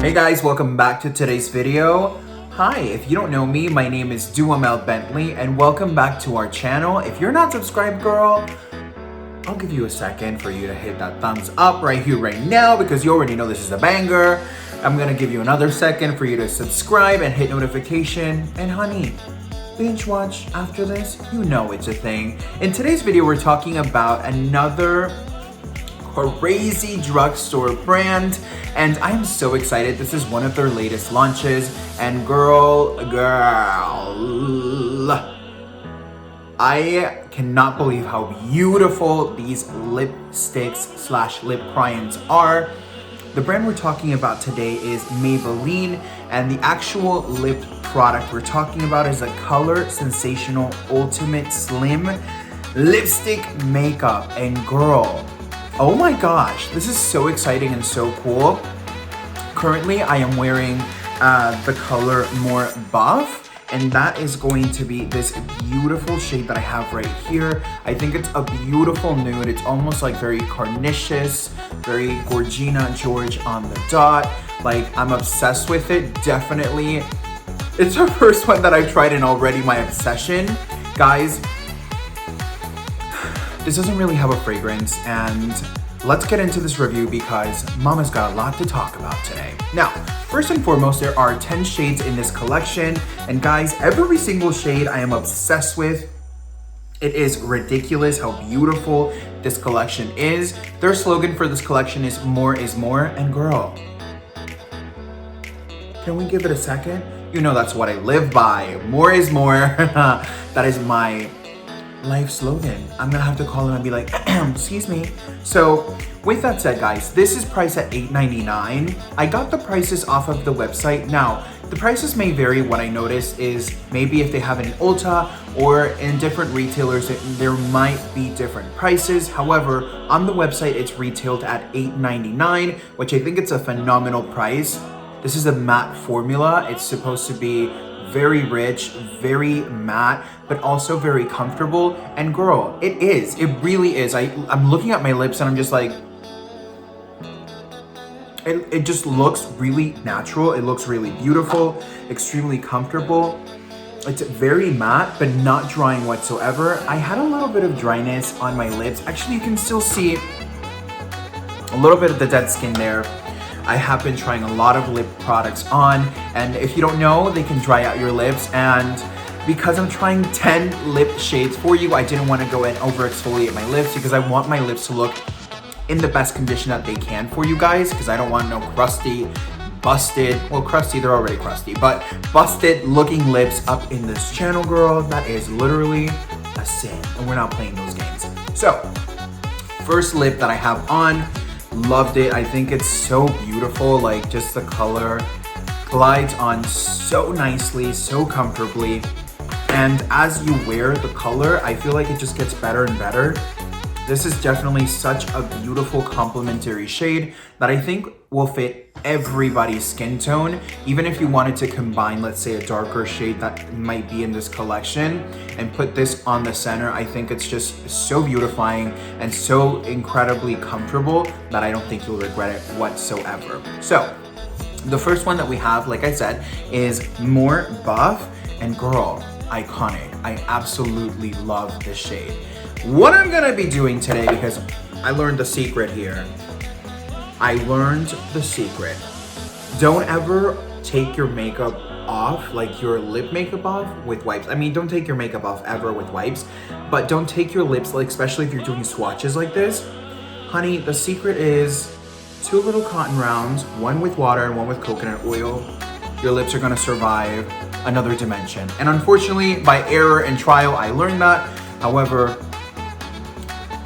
Hey guys, welcome back to today's video. Hi, if you don't know me, my name is Duhamel Bentley and welcome back to our channel. If you're not subscribed, girl, I'll give you a second for you to hit that thumbs up right here, right now, because you already know this is a banger. I'm gonna give you another second for you to subscribe and hit notification. And honey, binge watch after this, you know it's a thing. In today's video, we're talking about another crazy drugstore brand, and I'm so excited. This is one of their latest launches, and girl, I cannot believe how beautiful these lipsticks slash lip primes are. The brand we're talking about today is Maybeline, and the actual lip product we're talking about is a Color Sensational Ultimate Slim Lipstick Makeup. And girl, oh my gosh, this is so exciting and so cool. Currently, I am wearing the color More Buff, and that is going to be this beautiful shade that I have right here. I think it's a beautiful nude. It's almost like very carnicious, very Gorgina George on the dot. Like, I'm obsessed with it, definitely. It's the first one that I've tried and already my obsession. Guys, this doesn't really have a fragrance, and let's get into this review because Mama's got a lot to talk about today. Now, first and foremost, there are 10 shades in this collection, and guys, every single shade I am obsessed with. It is ridiculous how beautiful this collection is. Their slogan for this collection is more, and girl, can we give it a second? You know that's what I live by. More is more. That is my life slogan. I'm gonna have to call him and be like, excuse me. So with that said, guys, this is priced at $8.99. I got the prices off of the website. Now, the prices may vary. What I noticed is maybe if they have it in Ulta or in different retailers, there might be different prices. However, on the website, it's retailed at $8.99, which I think it's a phenomenal price. This is a matte formula. It's supposed to be very rich, very matte, but also very comfortable. And girl, it is. It really is. I'm looking at my lips and I'm just like, it just looks really natural. It looks really beautiful, extremely comfortable. It's very matte, but not drying whatsoever. I had a little bit of dryness on my lips. Actually, you can still see a little bit of the dead skin there. I have been trying a lot of lip products on, and if you don't know, they can dry out your lips. And because I'm trying 10 lip shades for you, I didn't want to go and over exfoliate my lips because I want my lips to look in the best condition that they can for you guys, because I don't want no crusty, busted, well, crusty, they're already crusty, but busted looking lips up in this channel, girl. That is literally a sin, and we're not playing those games. So, first lip that I have on, loved it. I think it's so beautiful. Like, just the color glides on so nicely, so comfortably. And as you wear the color, I feel like it just gets better and better. This is definitely such a beautiful complementary shade that I think will fit everybody's skin tone. Even if you wanted to combine, let's say, a darker shade that might be in this collection and put this on the center, I think it's just so beautifying and so incredibly comfortable that I don't think you'll regret it whatsoever. So the first one that we have, like I said, is More Buff, and girl, iconic. I absolutely love this shade. What I'm gonna be doing today, because I learned the secret here. I learned the secret. Don't ever take your makeup off, like your lip makeup off, with wipes. I mean, don't take your makeup off ever with wipes, but don't take your lips, like especially if you're doing swatches like this. Honey, the secret is 2 little cotton rounds, one with water and one with coconut oil. Your lips are gonna survive another dimension. And unfortunately, by error and trial, I learned that. However,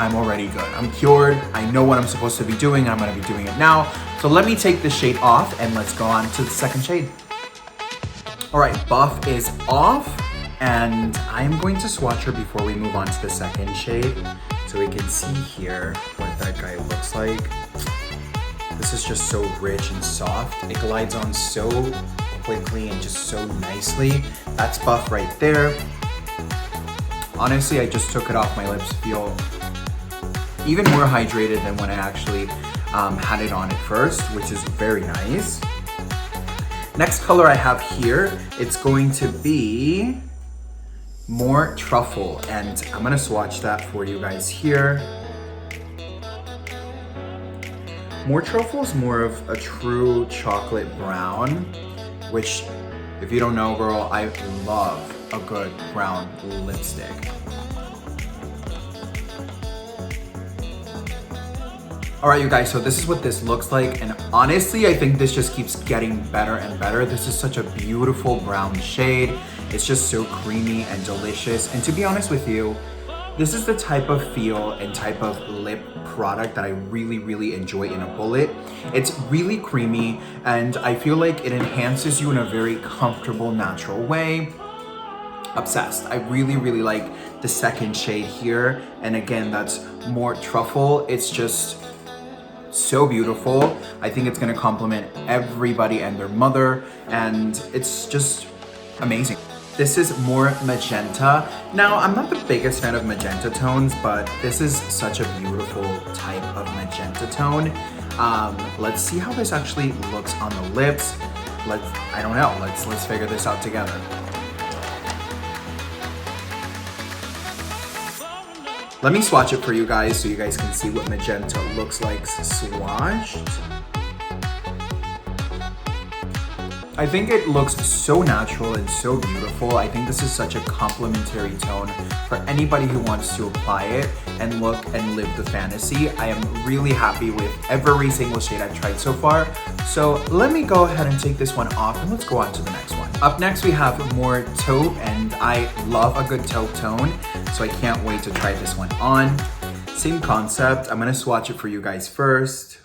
I'm already good. I'm cured. I know what I'm supposed to be doing. I'm gonna be doing it now. So let me take this shade off and let's go on to the second shade. All right, Buff is off, and I'm going to swatch her before we move on to the second shade so we can see here what that guy looks like. This is just so rich and soft. It glides on so quickly and just so nicely. That's Buff right there. Honestly, I just took it off. My lips feel even more hydrated than when I actually had it on at first, which is very nice. Next color I have here, it's going to be more Truffle, and I'm gonna swatch that for you guys here. More Truffle is more of a true chocolate brown, which, if you don't know, girl, I love a good brown lipstick. All right, you guys, so this is what this looks like. And honestly, I think this just keeps getting better and better. This is such a beautiful brown shade. It's just so creamy and delicious. And to be honest with you, this is the type of feel and type of lip product that I really, really enjoy in a bullet. It's really creamy, and I feel like it enhances you in a very comfortable, natural way. Obsessed. I really, really like the second shade here. And again, that's more Truffle. It's just so beautiful. I think it's gonna complement everybody and their mother, and it's just amazing. This is more Magenta. Now, I'm not the biggest fan of magenta tones, but this is such a beautiful type of magenta tone. Let's see how this actually looks on the lips. I don't know, let's figure this out together. Let me swatch it for you guys so you guys can see what magenta looks like swatched. I think it looks so natural and so beautiful. I think this is such a complimentary tone for anybody who wants to apply it and look and live the fantasy. I am really happy with every single shade I've tried so far. So let me go ahead and take this one off and let's go on to the next one. Up next, we have more Taupe, and I love a good taupe tone, so I can't wait to try this one on. Same concept. I'm gonna swatch it for you guys first.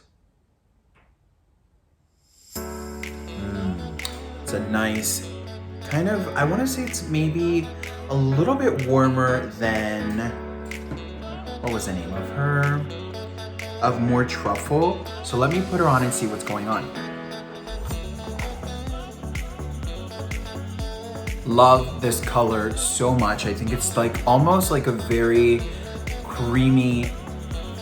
It's a nice kind of, I wanna say it's maybe a little bit warmer than, what was the name of her? Of more Truffle. So let me put her on and see what's going on. Love this color so much. I think it's like almost like a very creamy,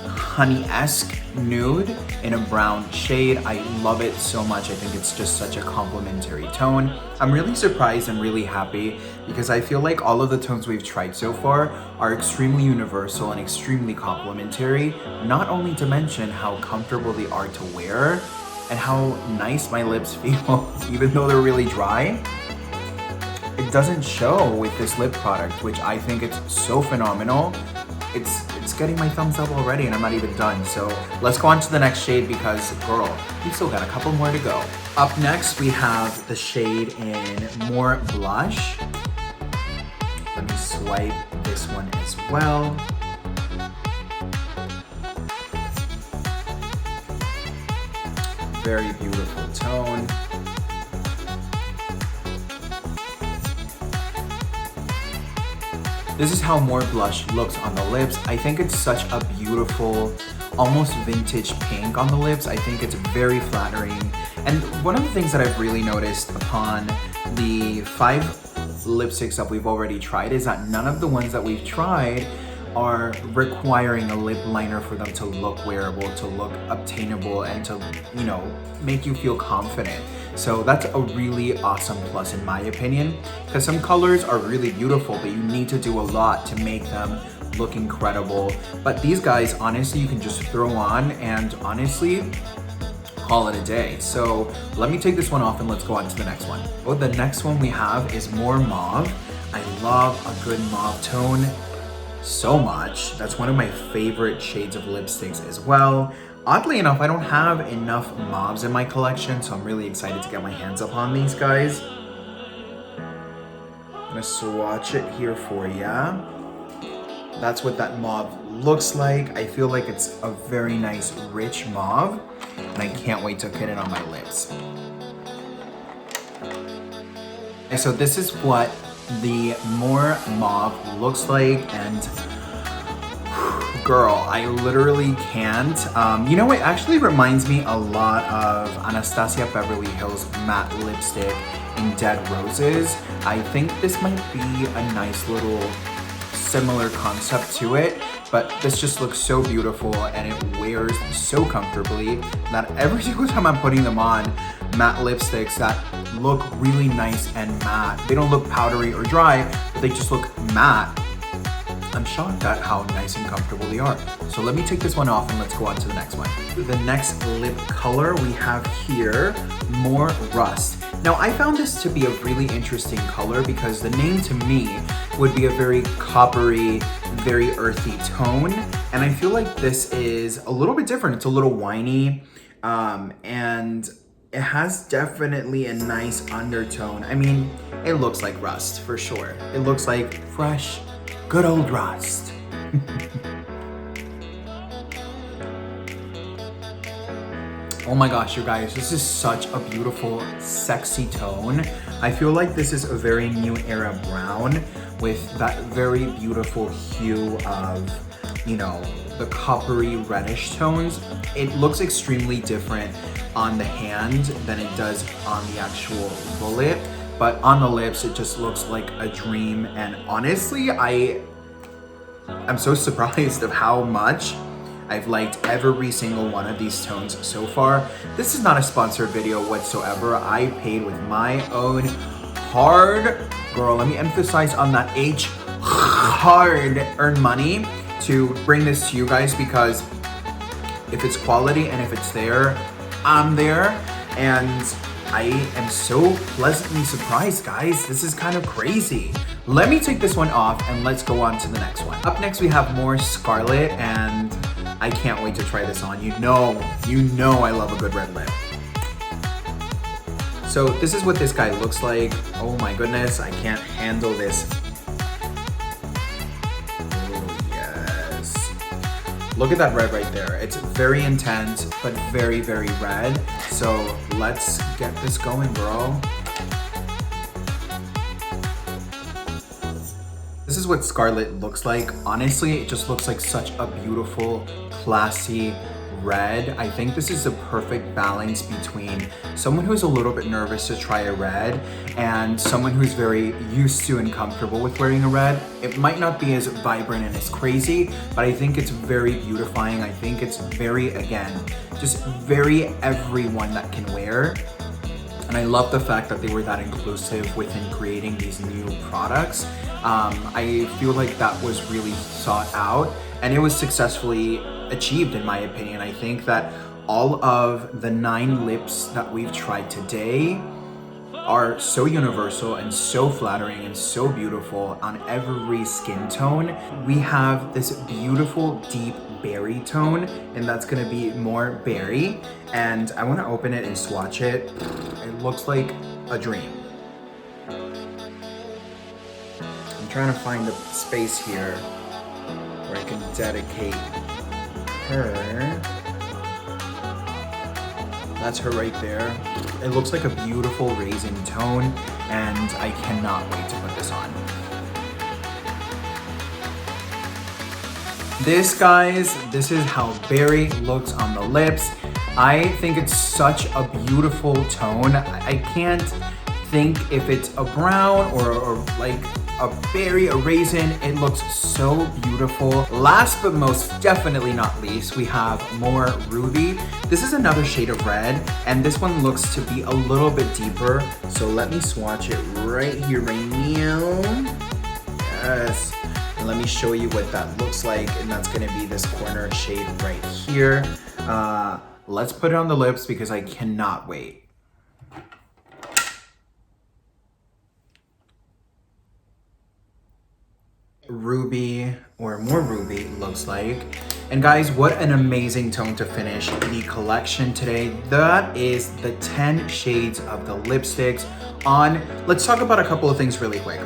honey-esque nude in a brown shade. I love it so much. I think it's just such a complimentary tone. I'm really surprised and really happy because I feel like all of the tones we've tried so far are extremely universal and extremely complimentary, not only to mention how comfortable they are to wear and how nice my lips feel, even though they're really dry. It doesn't show with this lip product, which I think it's so phenomenal. It's getting my thumbs up already and I'm not even done. So let's go on to the next shade because, girl, we still got a couple more to go. Up next, we have the shade in more Blush. Let me swipe this one as well. Very beautiful tone. This is how more Blush looks on the lips. I think it's such a beautiful, almost vintage pink on the lips. I think it's very flattering. And one of the things that I've really noticed upon the 5 lipsticks that we've already tried is that none of the ones that we've tried are requiring a lip liner for them to look wearable, to look obtainable, and to, you know, make you feel confident. So that's a really awesome plus in my opinion, because some colors are really beautiful, but you need to do a lot to make them look incredible. But these guys, honestly, you can just throw on and honestly, call it a day. So let me take this one off and let's go on to the next one. Oh, the next one we have is more Mauve. I love a good mauve tone so much. That's one of my favorite shades of lipsticks as well. Oddly enough, I don't have enough mauves in my collection, so I'm really excited to get my hands up on these guys. I'm gonna swatch it here for ya. That's what that mauve looks like. I feel like it's a very nice, rich mauve, and I can't wait to put it on my lips. And so this is what the more mauve looks like, and girl, I literally can't. You know, it actually reminds me a lot of Anastasia Beverly Hills matte lipstick in Dead Roses. I think this might be a nice little similar concept to it, but this just looks so beautiful and it wears so comfortably that every single time I'm putting them on, matte lipsticks that look really nice and matte. They don't look powdery or dry, but they just look matte. I'm shocked at how nice and comfortable they are. So let me take this one off and let's go on to the next one. The next lip color we have here, More Rust. Now I found this to be a really interesting color because the name to me would be a very coppery, very earthy tone. And I feel like this is a little bit different. It's a little winey, and it has definitely a nice undertone. I mean, it looks like rust for sure. It looks like fresh, good old rust. Oh my gosh, you guys, this is such a beautiful, sexy tone. I feel like this is a very new era brown with that very beautiful hue of, you know, the coppery reddish tones. It looks extremely different on the hand than it does on the actual bullet, but on the lips, it just looks like a dream. And honestly, I'm so surprised of how much I've liked every single one of these tones so far. This is not a sponsored video whatsoever. I paid with my own hard, girl, let me emphasize on that H, hard-earned money to bring this to you guys, because if it's quality and if it's there, I'm there. And I am so pleasantly surprised, guys. This is kind of crazy. Let me take this one off and let's go on to the next one. Up next, we have more Scarlet, and I can't wait to try this on. You know I love a good red lip. So this is what this guy looks like. Oh my goodness, I can't handle this. Oh yes. Look at that red right there. It's very intense, but very, very red. So let's get this going, girl. This is what Scarlet looks like. Honestly, it just looks like such a beautiful, classy red. I think this is the perfect balance between someone who's a little bit nervous to try a red and someone who's very used to and comfortable with wearing a red. It might not be as vibrant and as crazy, but I think it's very beautifying. I think it's very, again, just very everyone that can wear. And I love the fact that they were that inclusive within creating these new products. I feel like that was really sought out and it was successfully achieved in my opinion. I think that all of the 9 lips that we've tried today are so universal and so flattering and so beautiful on every skin tone. We have this beautiful deep berry tone, and that's gonna be more berry. And I wanna open it and swatch it. It looks like a dream. I'm trying to find a space here where I can dedicate her. That's her right there. It looks like a beautiful raisin tone, and I cannot wait to put this on. This, guys, this is how berry looks on the lips. I think it's such a beautiful tone. I can't think if it's a brown or like a berry, a raisin. It looks so beautiful. Last but most definitely not least, we have more Ruby. This is another shade of red, and this one looks to be a little bit deeper. So let me swatch it right here, right now. Yes. And let me show you what that looks like, and that's gonna be this corner shade right here. Let's put it on the lips because I cannot wait. Ruby, or more Ruby, looks like. And guys, what an amazing tone to finish the collection today. That is the 10 shades of the lipsticks on. Let's talk about a couple of things really quick.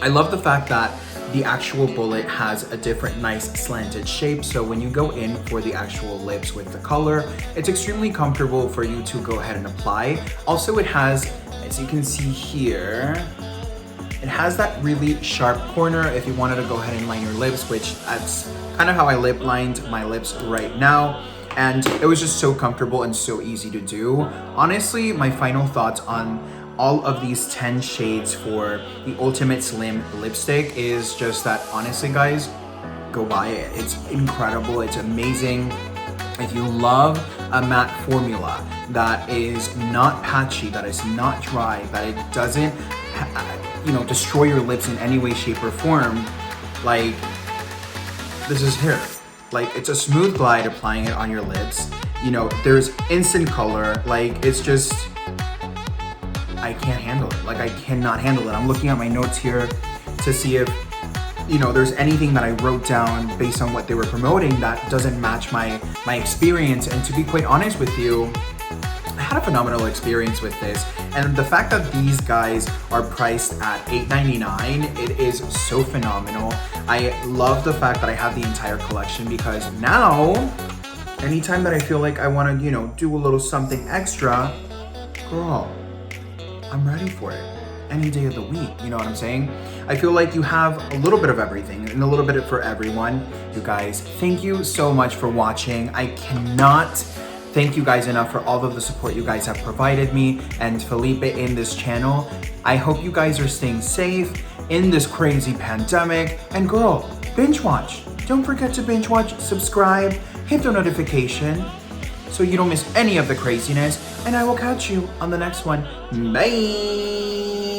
I love the fact that the actual bullet has a different nice slanted shape, so when you go in for the actual lips with the color, it's extremely comfortable for you to go ahead and apply. Also, it has, as you can see here, it has that really sharp corner if you wanted to go ahead and line your lips, which that's kind of how I lip lined my lips right now. And it was just so comfortable and so easy to do. Honestly, my final thoughts on all of these 10 shades for the Ultimate Slim Lipstick is just that, honestly guys, go buy it. It's incredible, it's amazing. If you love a matte formula that is not patchy, that is not dry, that it doesn't, destroy your lips in any way, shape, or form, like, this is here. Like, it's a smooth glide applying it on your lips. There's instant color. Like, it's just, I can't handle it. Like, I cannot handle it. I'm looking at my notes here to see if, there's anything that I wrote down based on what they were promoting that doesn't match my experience. And to be quite honest with you, I had a phenomenal experience with this. And the fact that these guys are priced at $8.99, it is so phenomenal. I love the fact that I have the entire collection, because now, anytime that I feel like I want to, do a little something extra, girl, I'm ready for it. Any day of the week, you know what I'm saying? I feel like you have a little bit of everything and a little bit for everyone. You guys, thank you so much for watching. I cannot thank you guys enough for all of the support you guys have provided me and Felipe in this channel. I hope you guys are staying safe in this crazy pandemic. And girl, binge watch. Don't forget to binge watch, subscribe, hit the notification so you don't miss any of the craziness. And I will catch you on the next one. Bye!